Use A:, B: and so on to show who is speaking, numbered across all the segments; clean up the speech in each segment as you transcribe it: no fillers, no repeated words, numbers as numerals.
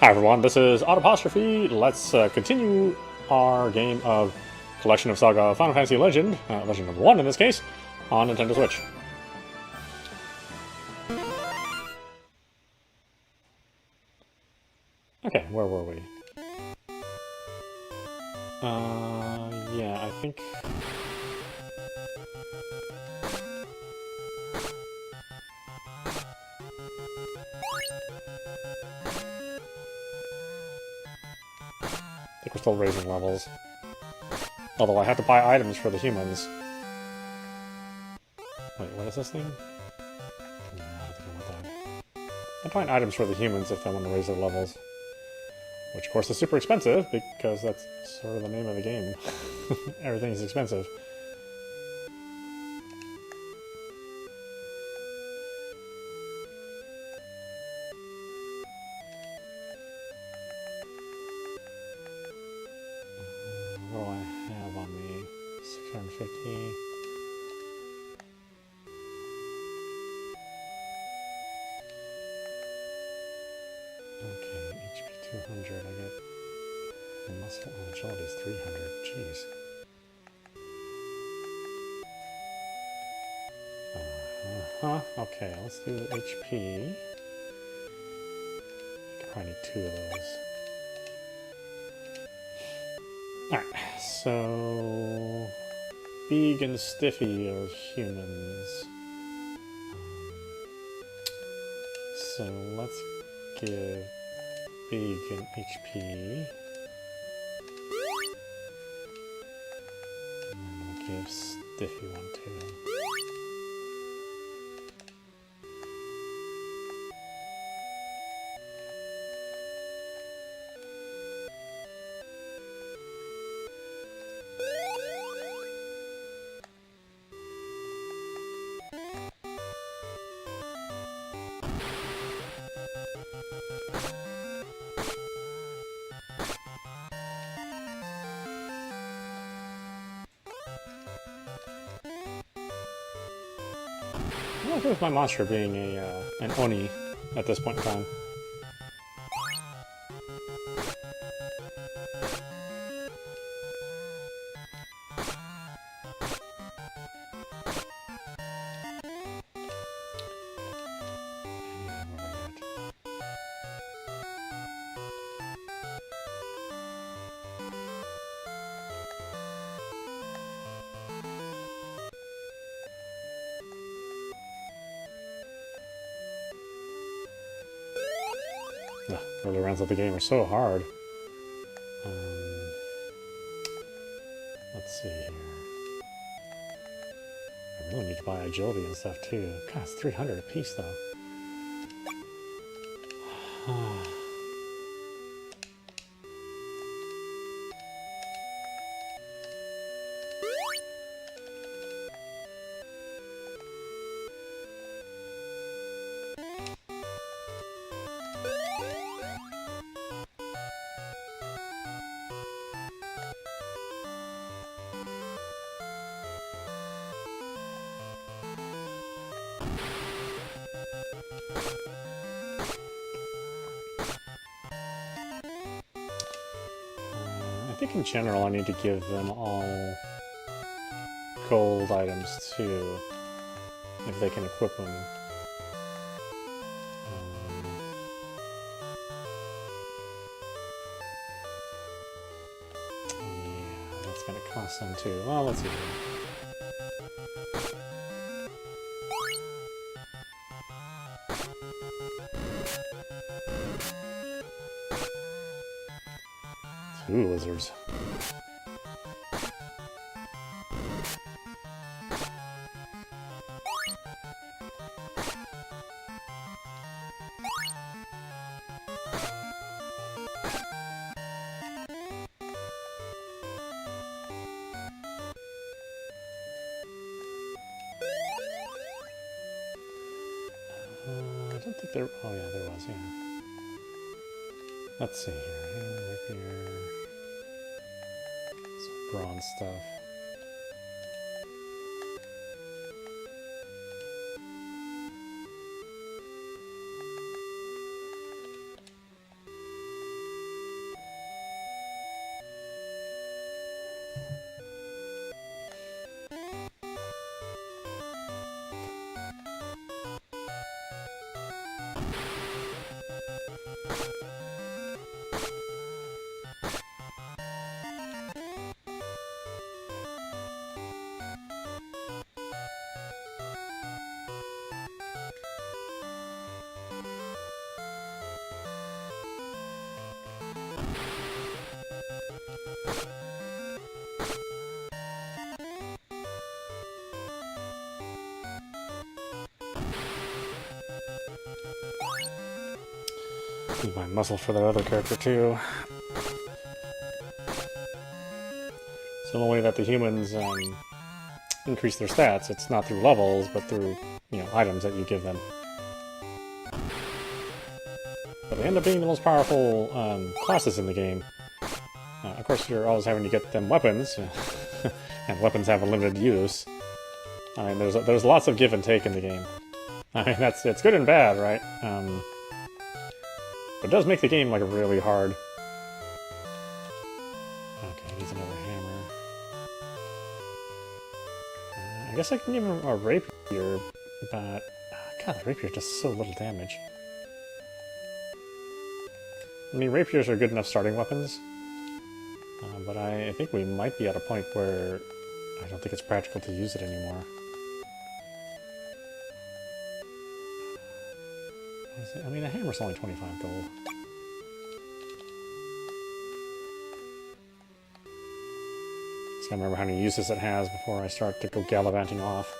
A: Hi everyone, this is audap. Let's continue our game of Collection of Saga Final Fantasy Legend, Legend number 1 in this case, on Nintendo Switch. Okay, where were we? Yeah, I think... I think we're still raising levels. Although I have to buy items for the humans. Wait, what is this thing? No, I think I want that. I'm buying items for the humans if I want to raise their levels. Which, of course, is super expensive, because that's sort of the name of the game. Everything's expensive. What do I have on me? 650. Okay, HP 200. I get muscle and agility is 300. Jeez. Okay, let's do HP. I probably need 2 of those. Alright, so... Big and Stiffy are humans. So let's give Big an HP. And then we'll give Stiffy one too. I'm okay with my monster being an Oni at this point in time. Early rounds of the game are so hard. Let's see here. I really need to buy agility and stuff too. God, it's 300 a piece though. I think in general I need to give them all gold items too, if they can equip them. Yeah, that's gonna cost them too. Well, let's see. 2 lizards. I don't think there... Oh yeah, there was, yeah. Let's see here. Rapier. Some bronze stuff. Need my muscle for that other character too. So the way that the humans increase their stats, it's not through levels, but through, you know, items that you give them. But they end up being the most powerful classes in the game. Of course, you're always having to get them weapons, and weapons have a limited use. I mean, there's lots of give and take in the game. I mean, it's good and bad, right? But it does make the game like really hard. Okay, needs another hammer. I guess I can give him a rapier, but God, the rapier does so little damage. I mean, rapiers are good enough starting weapons, but I think we might be at a point where I don't think it's practical to use it anymore. I mean, a hammer's only 25 gold. Just gotta remember how many uses it has before I start to go gallivanting off.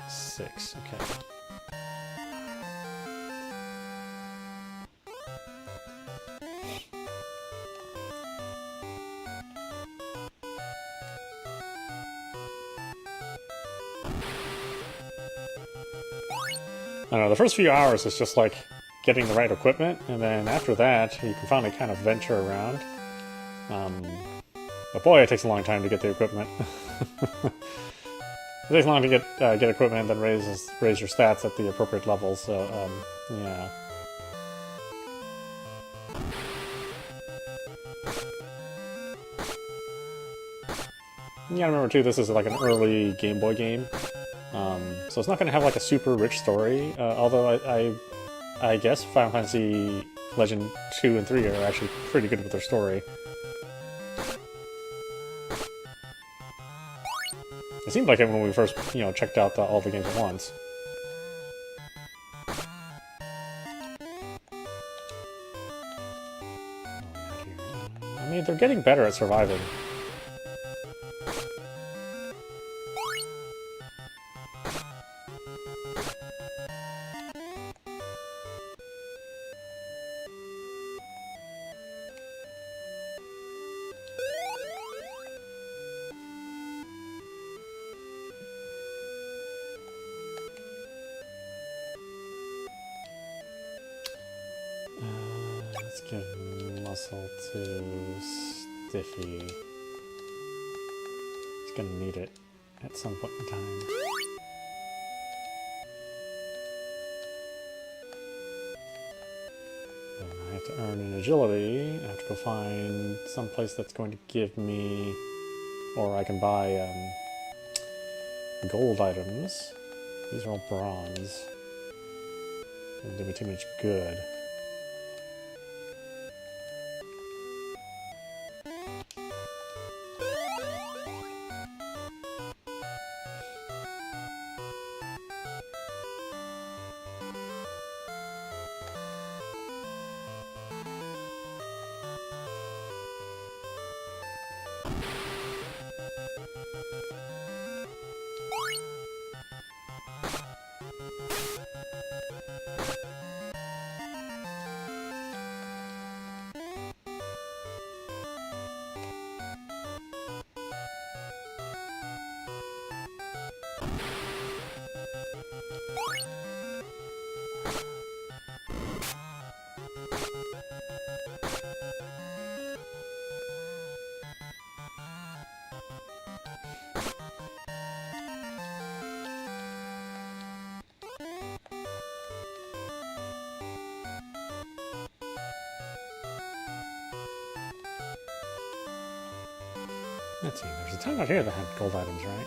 A: Six, okay. I don't know, the first few hours is just like getting the right equipment, and then after that, you can finally kind of venture around. But boy, it takes a long time to get the equipment. It takes long to get equipment and then raise your stats at the appropriate levels, so, yeah. You gotta remember too, this is like an early Game Boy game, so it's not gonna have like a super rich story, although I guess Final Fantasy Legend 2 and 3 are actually pretty good with their story. It seemed like it when we first, you know, checked out all the games at once. I mean, they're getting better at surviving. Let's give muscle to Stiffy. He's gonna need it at some point in time. And I have to earn an agility. I have to go find some place that's going to give me, or I can buy gold items. These are all bronze. Doesn't do me too much good. Let's see, there's a ton out here that had gold items, right?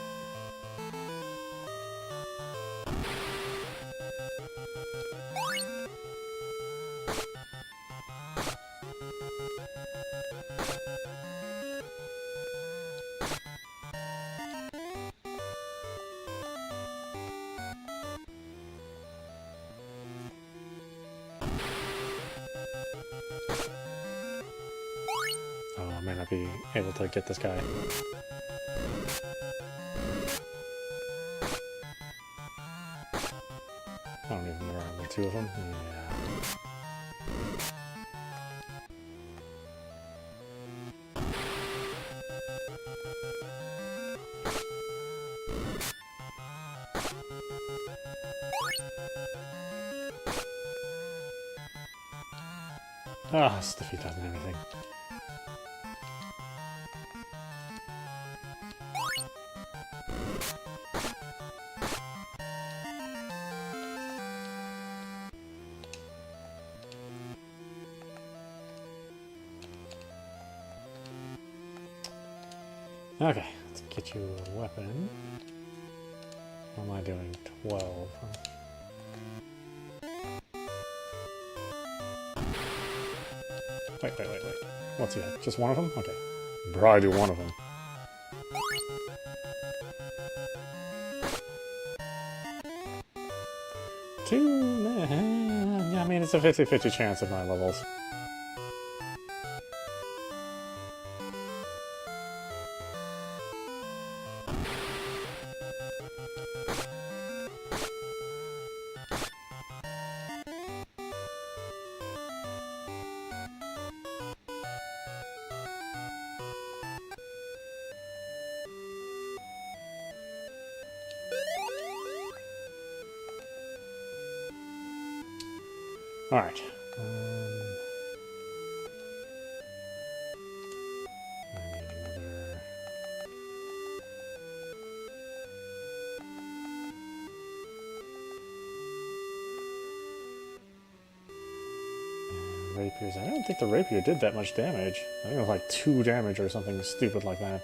A: Oh, I may not be able to get this guy. I don't even know. Are there two of them? Yeah. Ah, this defeat doesn't have anything. Okay, let's get you a weapon. What am I doing? 12. Wait. What's he have? Just one of them? Okay. Probably do one of them. Two. Yeah, I mean, it's a 50-50 chance of my levels. Alright. I need another... rapiers. I don't think the rapier did that much damage. I think it was like 2 damage or something stupid like that.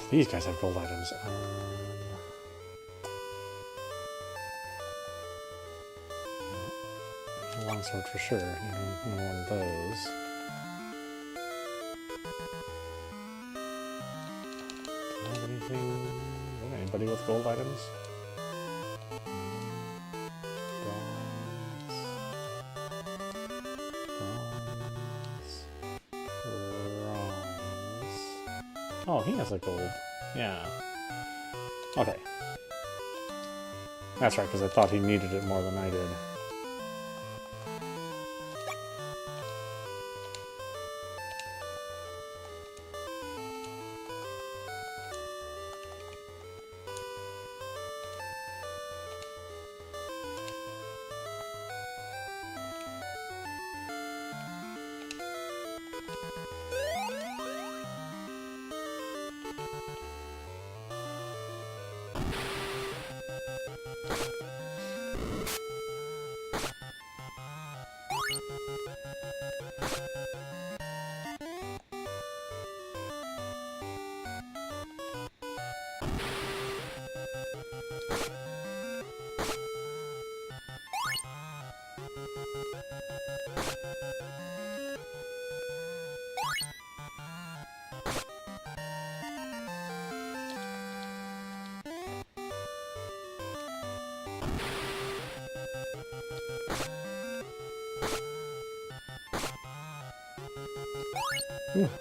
A: These guys have gold items. Longsword for sure. One of those. Do I have anything? Anybody with gold items? Oh, he has a gold. Yeah. Okay. That's right, because I thought he needed it more than I did.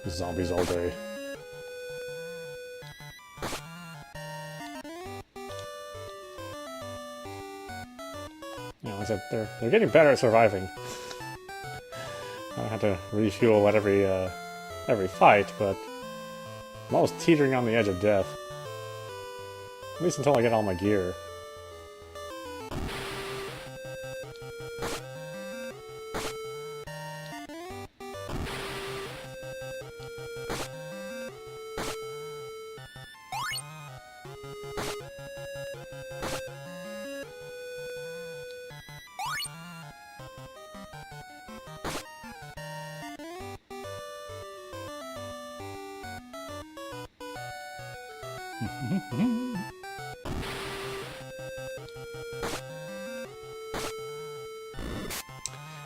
A: Zombies all day. You know, they're getting better at surviving. I had to refuel at every fight, but I'm always teetering on the edge of death. At least until I get all my gear.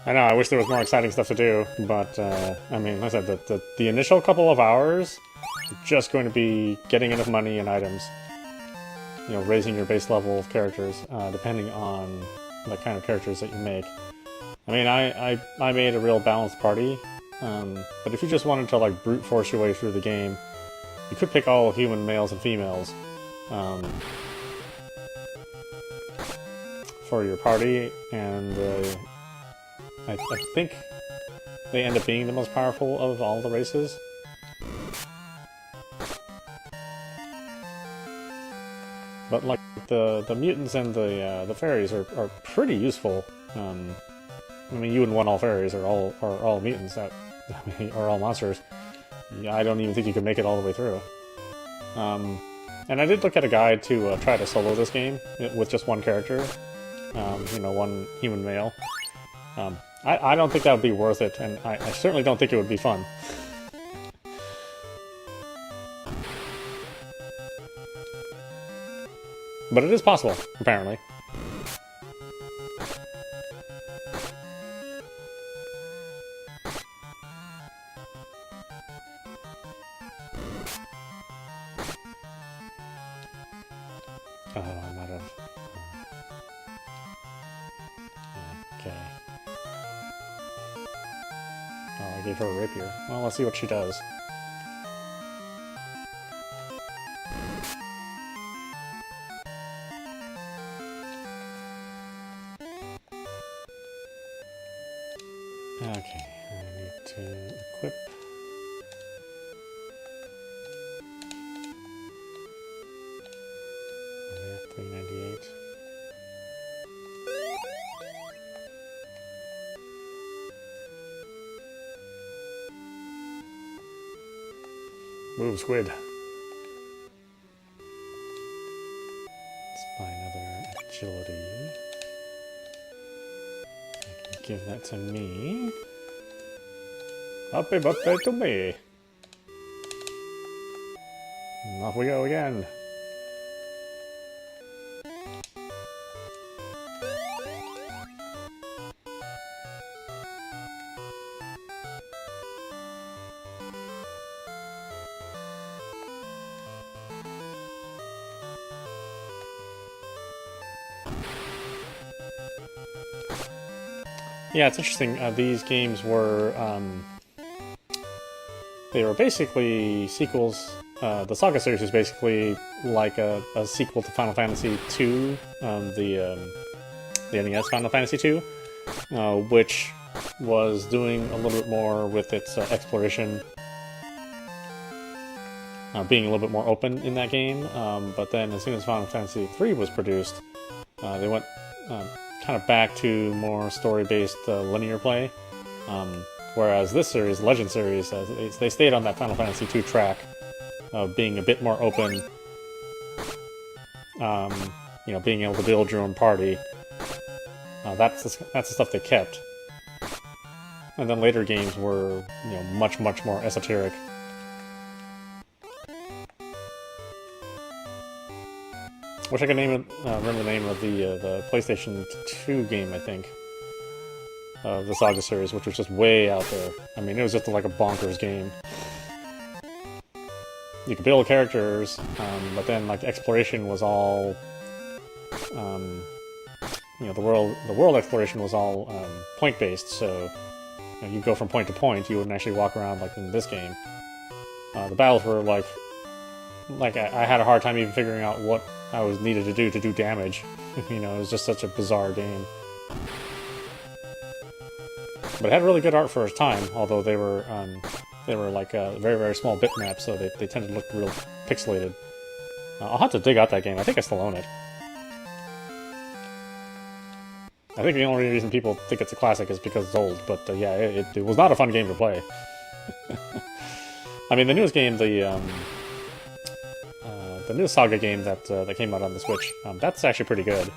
A: I know, I wish there was more exciting stuff to do, but, I mean, like I said, the initial couple of hours are just going to be getting enough money and items. You know, raising your base level of characters, depending on the kind of characters that you make. I mean, I made a real balanced party, but if you just wanted to, like, brute force your way through the game, you could pick all human males and females, for your party, and, I think they end up being the most powerful of all the races. But like the mutants and the fairies are pretty useful. I mean, you wouldn't want all fairies or all mutants that or all monsters. I don't even think you could make it all the way through. And I did look at a guide to try to solo this game with just one character. You know, one human male. I don't think that would be worth it, and I certainly don't think it would be fun. But it is possible, apparently. Oh, I'm out of... Okay. Oh, I gave her a rapier. Well, let's see what she does. Okay, I need to equip. Yeah, 398. Move, squid. Let's buy another agility. Give that to me. Happy birthday to me. And off we go again. Yeah, it's interesting. These games were, they were basically sequels. The Saga series is basically like a sequel to Final Fantasy II, the NES Final Fantasy II, which was doing a little bit more with its exploration, being a little bit more open in that game. But then as soon as Final Fantasy III was produced, they went kind of back to more story-based linear play, whereas this series, Legend series, they stayed on that Final Fantasy II track of being a bit more open, you know, being able to build your own party. That's the stuff they kept. And then later games were, you know, much more esoteric. Wish I could remember the name of the PlayStation 2 game, I think. The Saga series, which was just way out there. I mean, it was just like a bonkers game. You could build characters, but then like exploration was all, you know, the world exploration was all point-based. So you know, you go from point to point. You wouldn't actually walk around like in this game. The battles were like I had a hard time even figuring out what I was needed to do damage. You know, it was just such a bizarre game. But it had really good art for its time, although they were like very small bitmaps, so they tended to look real pixelated. I'll have to dig out that game. I think I still own it. I think the only reason people think it's a classic is because it's old, but yeah, it was not a fun game to play. I mean, the newest game, the new Saga game that came out on the Switch, that's actually pretty good.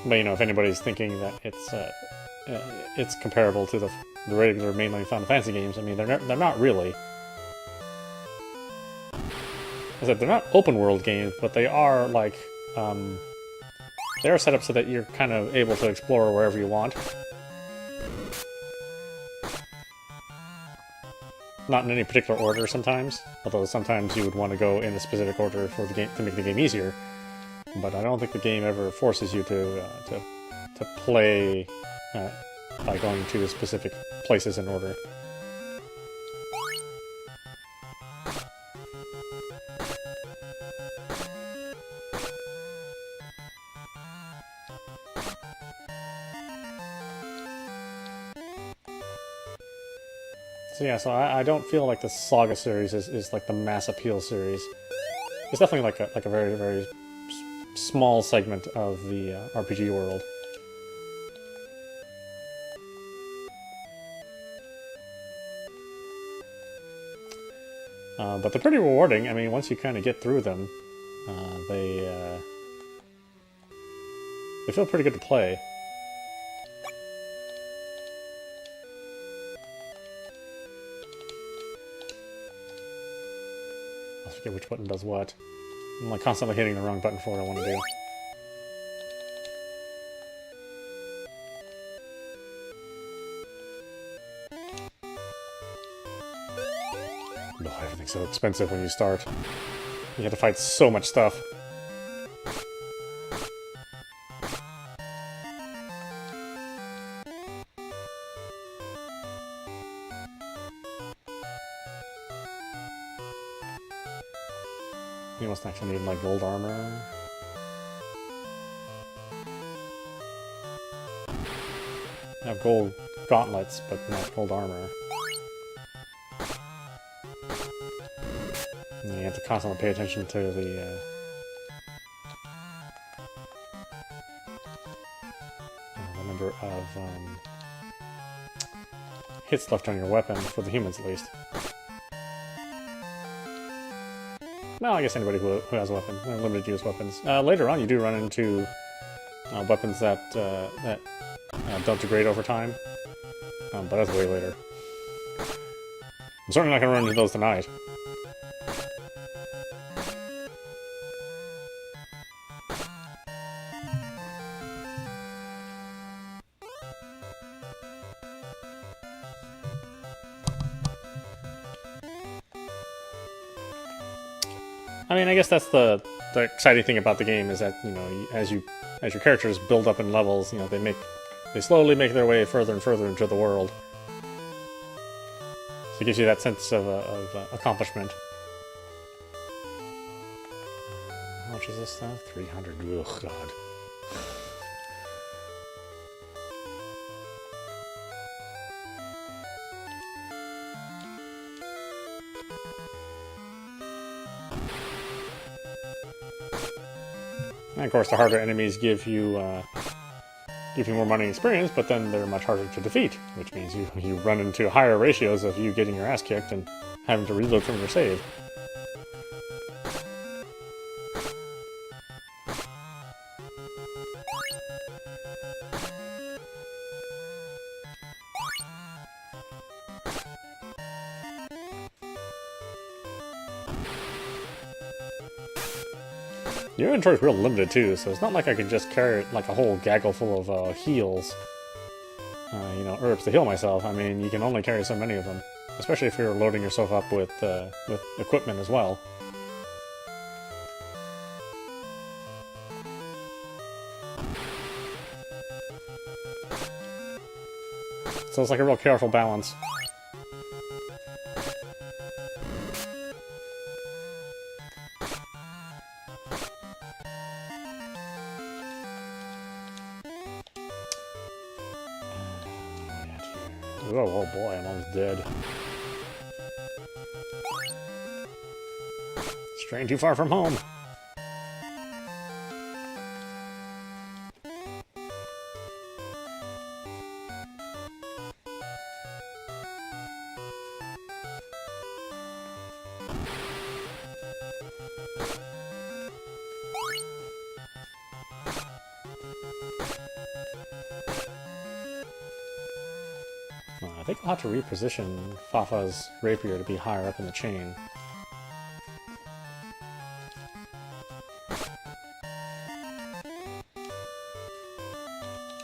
A: But you know, if anybody's thinking that it's it's comparable to the regular mainline Final Fantasy games. I mean, they're not really. I said they're not open world games, but they are like they are set up so that you're kind of able to explore wherever you want. Not in any particular order sometimes, although sometimes you would want to go in a specific order for the game to make the game easier. But I don't think the game ever forces you to play by going to the specific places in order. So yeah, so I don't feel like the Saga series is like the mass appeal series. It's definitely like a very, very small segment of the RPG world. But they're pretty rewarding. I mean, once you kind of get through them, they feel pretty good to play. I forget which button does what. I'm like constantly hitting the wrong button for what I want to do. Oh, everything's so expensive when you start. You have to fight so much stuff. You must actually need like gold armor. I have gold gauntlets, but not gold armor. And you have to constantly pay attention to the number of hits left on your weapon, for the humans at least. Well, I guess anybody who has a weapon, limited use weapons. Later on, you do run into weapons that don't degrade over time, but that's way later. I'm certainly not going to run into those tonight. I mean, I guess that's the exciting thing about the game is that, you know, as your characters build up in levels, you know, they slowly make their way further and further into the world. So it gives you that sense of accomplishment. How much is this stuff? 300. Ugh, God. And of course, the harder enemies give you more money and experience, but then they're much harder to defeat, which means you run into higher ratios of you getting your ass kicked and having to reload from your save. Your inventory is real limited too, so it's not like I can just carry like a whole gaggle full of heals, you know, herbs to heal myself. I mean, you can only carry so many of them, especially if you're loading yourself up with equipment as well. So it's like a real careful balance. Oh boy, I'm almost dead. Straying too far from home. I think I'll have to reposition Fafa's rapier to be higher up in the chain.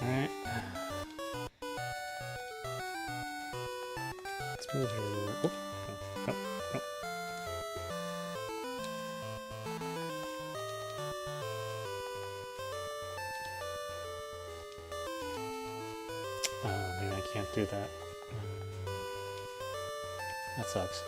A: Alright. Let's move here. Oop. No, no, no. Maybe I can't do that. That sucks.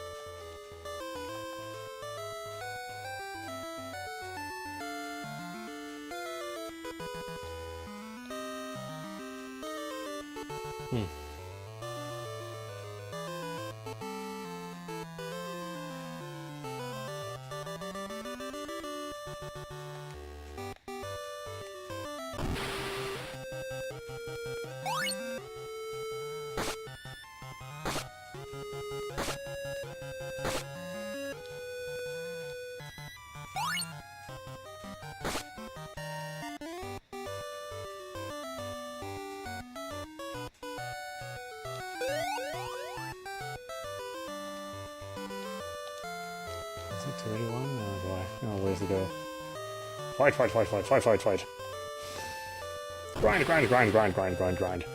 A: Is it 281? Oh boy, no ways to go. Fight, fight, fight, fight, fight, fight, fight. Grind, grind, grind, grind, grind, grind, grind.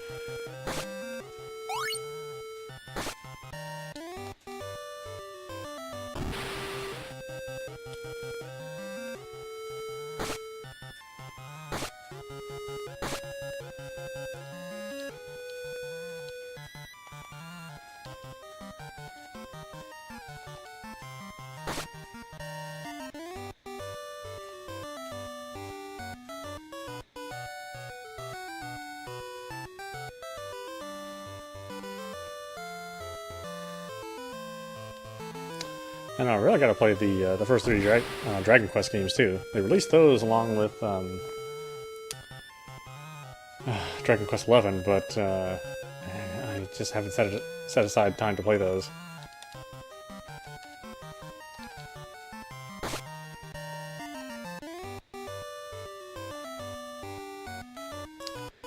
A: And I really got to play the first three Dragon Quest games too. They released those along with Dragon Quest 11, but I just haven't set aside time to play those.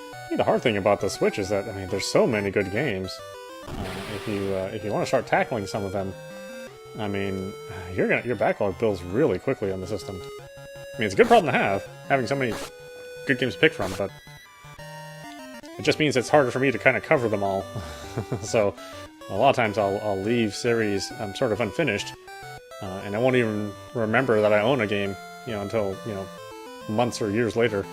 A: I think the hard thing about the Switch is that there's so many good games. If you want to start tackling some of them, your backlog builds really quickly on the system. It's a good problem to have, having so many good games to pick from, but it just means it's harder for me to kind of cover them all. So a lot of times I'll leave series sort of unfinished, and I won't even remember that I own a game, until months or years later.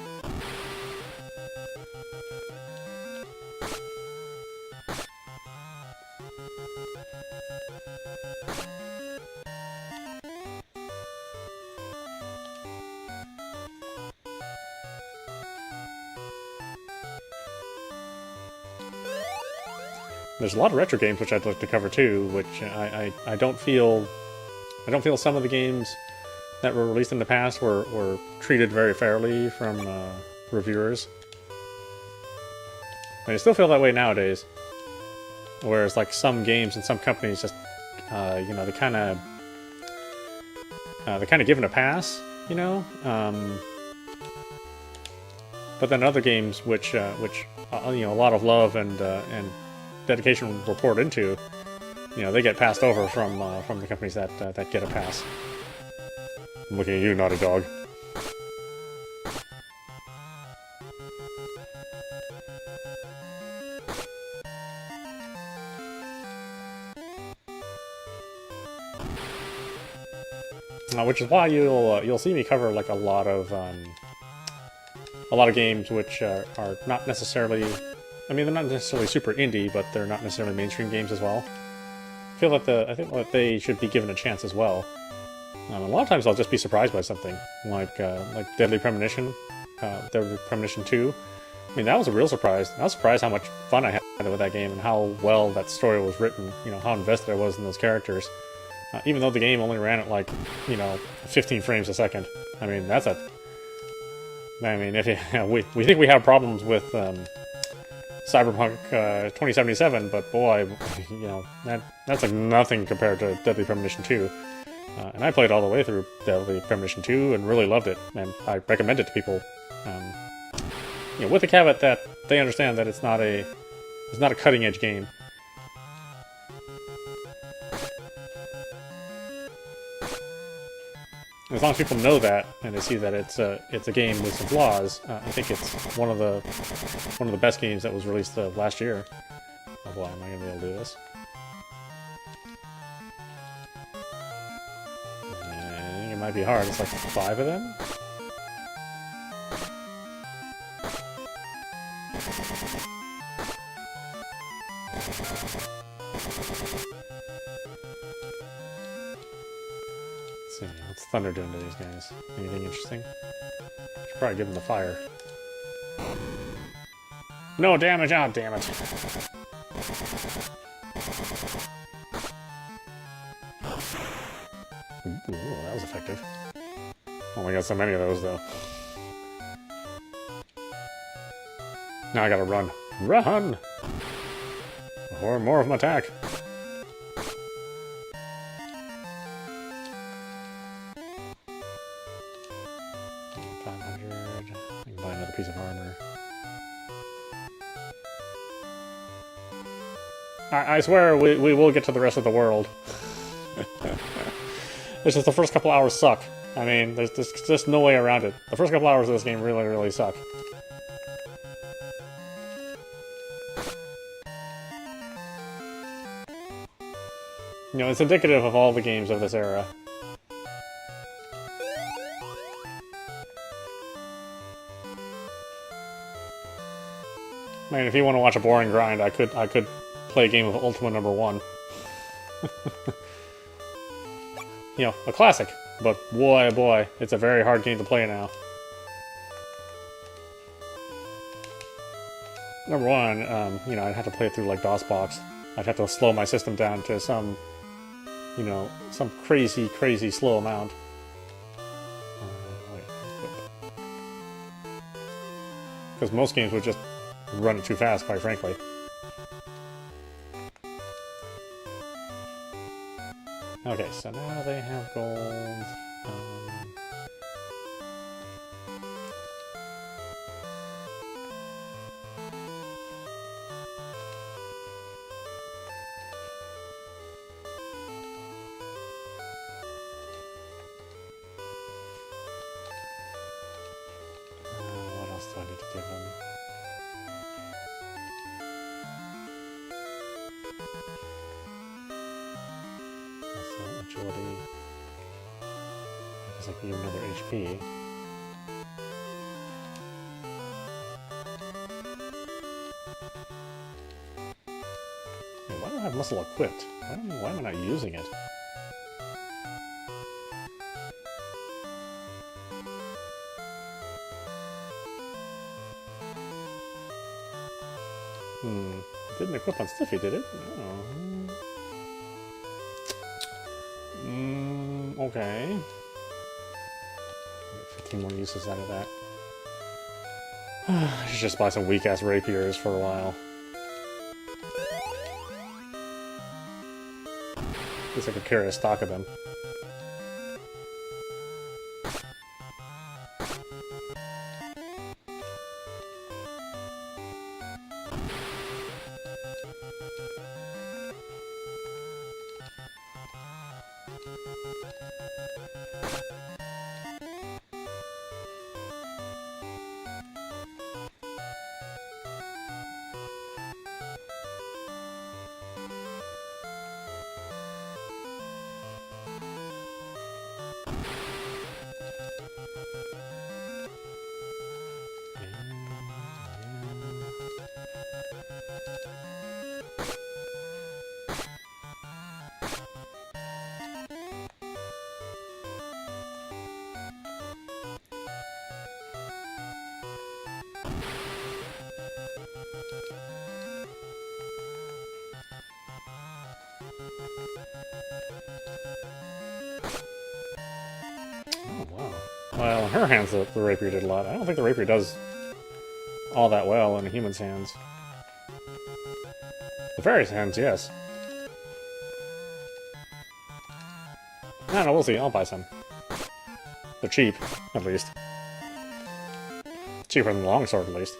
A: There's a lot of retro games which I'd like to cover too, which I don't feel some of the games that were released in the past were treated very fairly from reviewers. I still feel that way nowadays. Whereas like some games and some companies just they kind of given a pass, but then other games which a lot of love and dedication were poured into, they get passed over from the companies that get a pass. I'm looking at you, Naughty Dog. Which is why you'll see me cover like a lot of games which are not necessarily. They're not necessarily super indie, but they're not necessarily mainstream games as well. I think that they should be given a chance as well. A lot of times I'll just be surprised by something, like Deadly Premonition, Deadly Premonition 2. That was a real surprise. I was surprised how much fun I had with that game and how well that story was written. How invested I was in those characters. Even though the game only ran at 15 frames a second. That's a. If we think we have problems with Cyberpunk 2077, but boy, that's like nothing compared to Deadly Premonition 2. And I played all the way through Deadly Premonition 2 and really loved it, and I recommend it to people. With the caveat that they understand that it's not a cutting edge game. as long as people know that and they see that it's a game with some flaws, I think it's one of the best games that was released last year. Oh boy, am I gonna be able to do this? I think it might be hard. It's like 5 of them. Let's see, what's Thunder doing to these guys? Anything interesting? Should probably give them the fire. No damage! Oh, damn it. Ooh, that was effective. Only got so many of those, though. Now I gotta run. Run! Or more of them attack. 500. I can buy another piece of armor. I swear we will get to the rest of the world. It's just the first couple hours suck. I mean, there's just no way around it. The first couple hours of this game really, really suck. You know, it's indicative of all the games of this era. I mean, if you want to watch a boring grind, I could play a game of Ultima #1. You know, a classic, but boy, boy, it's a very hard game to play now. #1, you know, I'd have to play it through like DOSBox. I'd have to slow my system down to some, you know, some crazy, crazy slow amount. Because most games would just run it too fast, quite frankly. Okay, so now they have gold. What else do I need to give them? Agility. I guess I can give another HP. Why do I have muscle equipped? Why am I not using it? It didn't equip on Stiffy, did it? No. Okay. 15 more uses out of that. I should just buy some weak-ass rapiers for a while. At least I could carry a stock of them. Oh, wow. Well, in her hands, the rapier did a lot. I don't think the rapier does all that well in a human's hands. The fairy's hands, yes. I don't know, we'll see. I'll buy some. They're cheap, at least. Cheaper than the longsword, at least.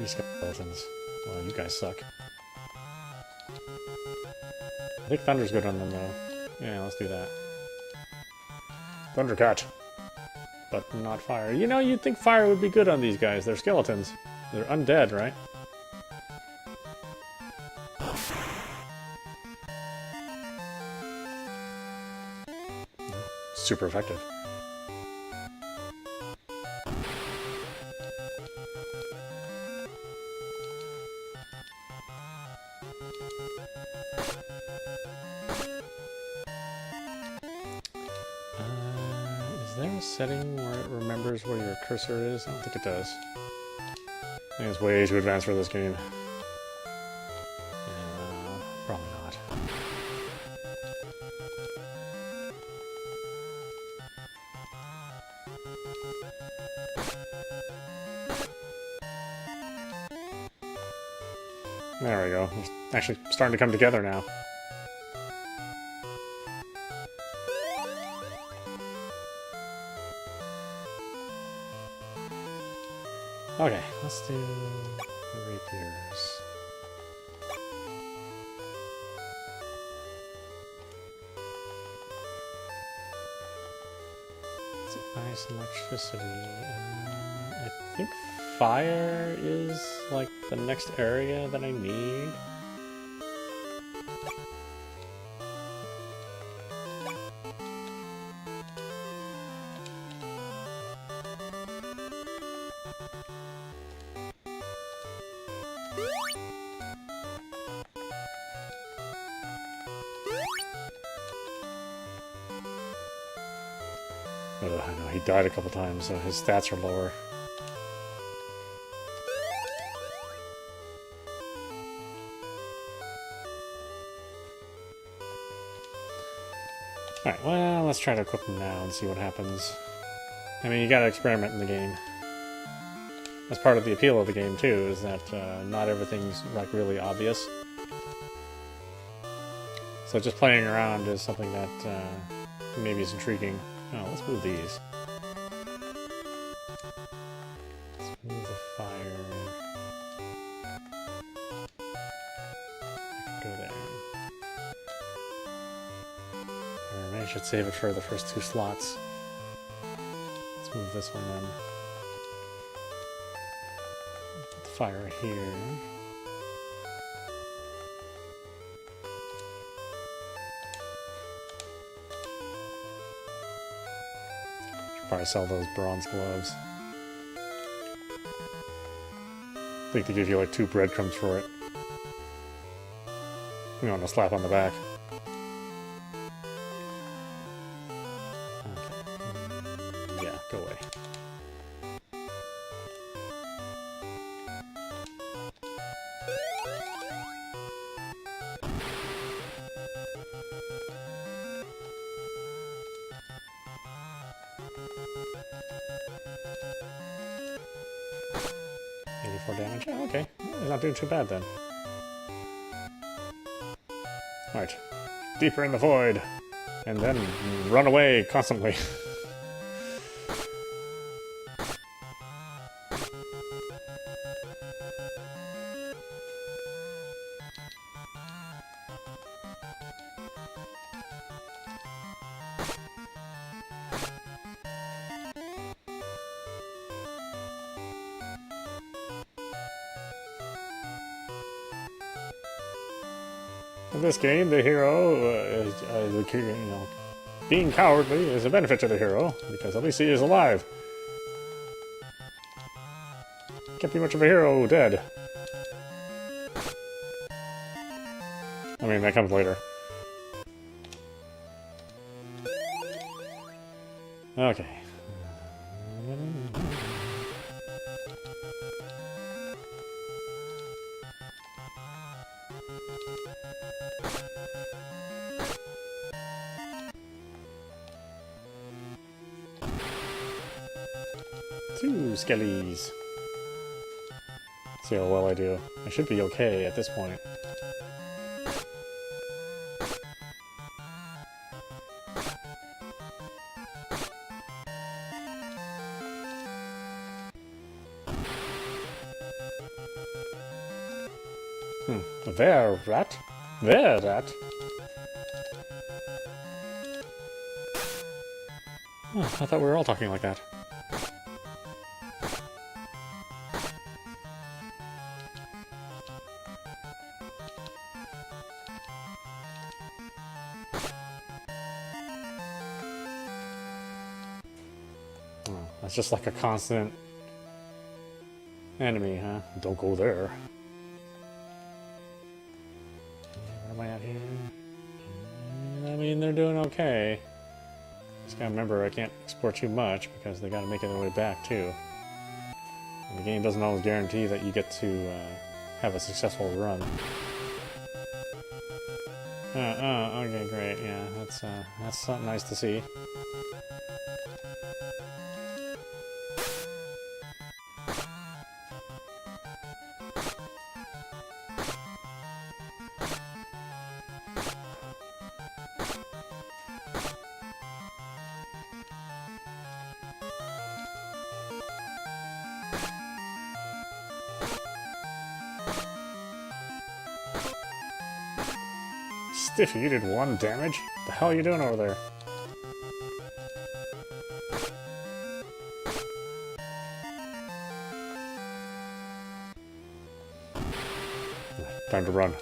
A: skeletons. Well, you guys suck. I think Thunder's good on them, though. Yeah, let's do that. Thundercat. But not fire. You know, you'd think fire would be good on these guys. They're skeletons. They're undead, right? Super effective. Is there a setting where it remembers where your cursor is? I don't think it does. I think it's way too advanced for this game. Probably not. There we go. It's actually starting to come together now. Okay, let's do rapiers. Let's do ice and electricity. I think fire is like the next area that I need. I know, he died a couple times, so his stats are lower. Alright, well, let's try to equip him now and see what happens. I mean, you gotta experiment in the game. That's part of the appeal of the game, too, is that not everything's, like, really obvious. So just playing around is something that maybe is intriguing. Oh, let's move these. Let's move the fire. I can go there. Or maybe I should save it for the first two slots. Let's move this one then. Put the fire here. Probably sell those bronze gloves. I think they give you like 2 breadcrumbs for it. You want a slap on the back. Okay. Yeah, go away. Damage. Oh, okay. He's not doing too bad then. Alright. Deeper in the void. And then run away constantly. In this game, the hero, being cowardly is a benefit to the hero, because at least he is alive. Can't be much of a hero dead. I mean, that comes later. Okay. Two skellies. See how well I do. I should be okay at this point. There, rat. There, rat. Oh, I thought we were all talking like that. Oh, that's just like a constant enemy, huh? Don't go there. Where am I at here? I mean, they're doing okay. Just gotta remember, I can't export too much because they gotta make it their way back too. And the game doesn't always guarantee that you get to have a successful run. Okay, great. Yeah, that's something nice to see. Stiffy, you did 1 damage? What the hell are you doing over there? Time to run.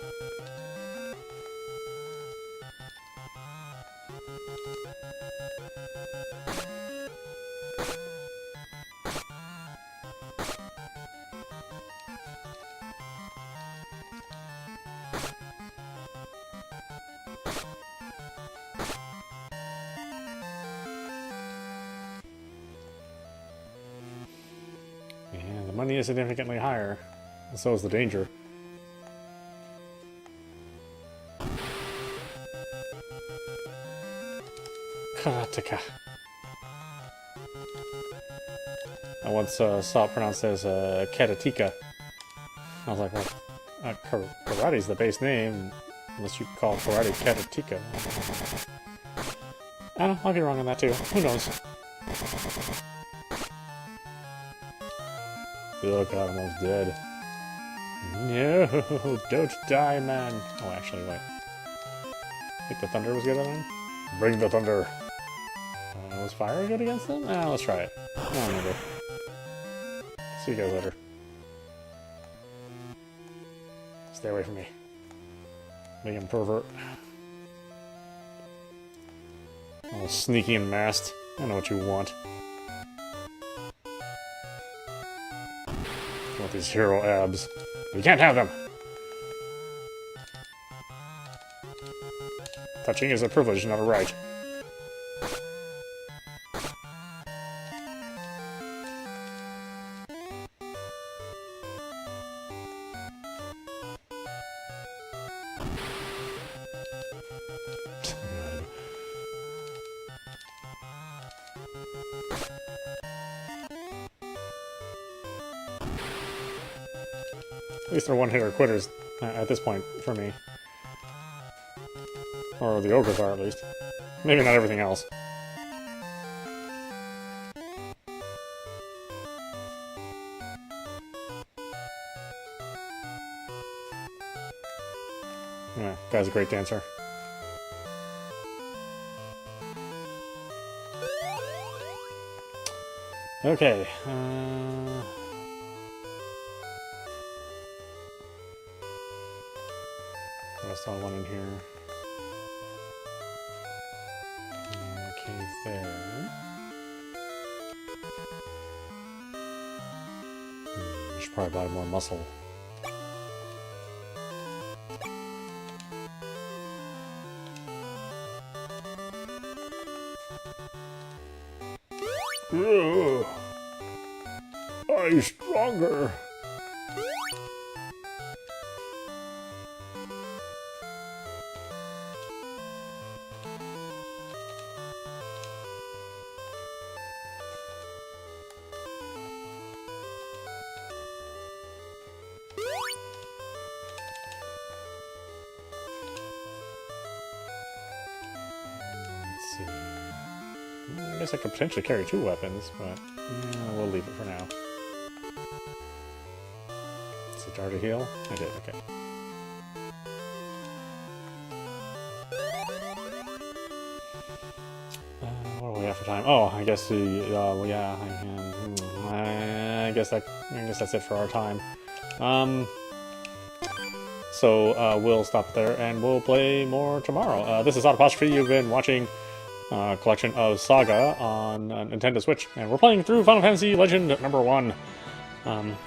A: And the money is significantly higher, and so is the danger. Karateka. I once saw it pronounced as Karatika. I was like, well, karate's the base name, unless you call karate Karatika. I don't know, I'll be wrong on that too. Who knows? Oh god, I'm almost dead. No, don't die, man. Oh, actually, wait. I think the thunder was good on him? Bring the thunder. Was fire good against them? Let's try it. I don't remember. See you guys later. Stay away from me. Being pervert. All sneaky and masked. I know what you want. You want these hero abs. You can't have them! Touching is a privilege, not a right. At least they're one-hitter quitters at this point, for me. Or the ogres are, at least. Maybe not everything else. Yeah, guy's a great dancer. Okay, I saw one in here. Okay, there. I should probably buy more muscle. Ugh. I'm stronger. I guess I could potentially carry 2 weapons, but we'll leave it for now. Is it hard to heal? I did, okay. for time. Oh, I guess well, yeah. I guess that's it for our time. So we'll stop there and we'll play more tomorrow. This is audap. You've been watching a collection of Saga on Nintendo Switch, and we're playing through Final Fantasy Legend #1.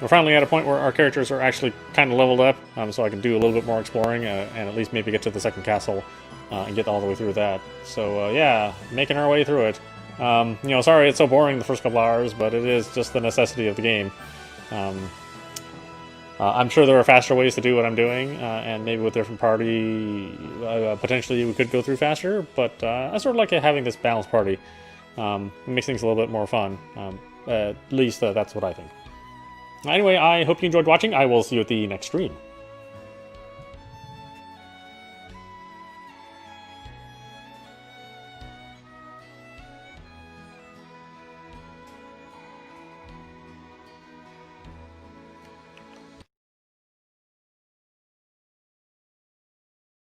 A: We're finally at a point where our characters are actually kind of leveled up, so I can do a little bit more exploring and at least maybe get to the second castle and get all the way through that. So yeah, making our way through it. You know, sorry it's so boring the first couple hours, but it is just the necessity of the game. I'm sure there are faster ways to do what I'm doing, and maybe with different party, potentially we could go through faster, but I sort of like having this balanced party. It makes things a little bit more fun. At least that's what I think. Anyway, I hope you enjoyed watching. I will see you at the next stream.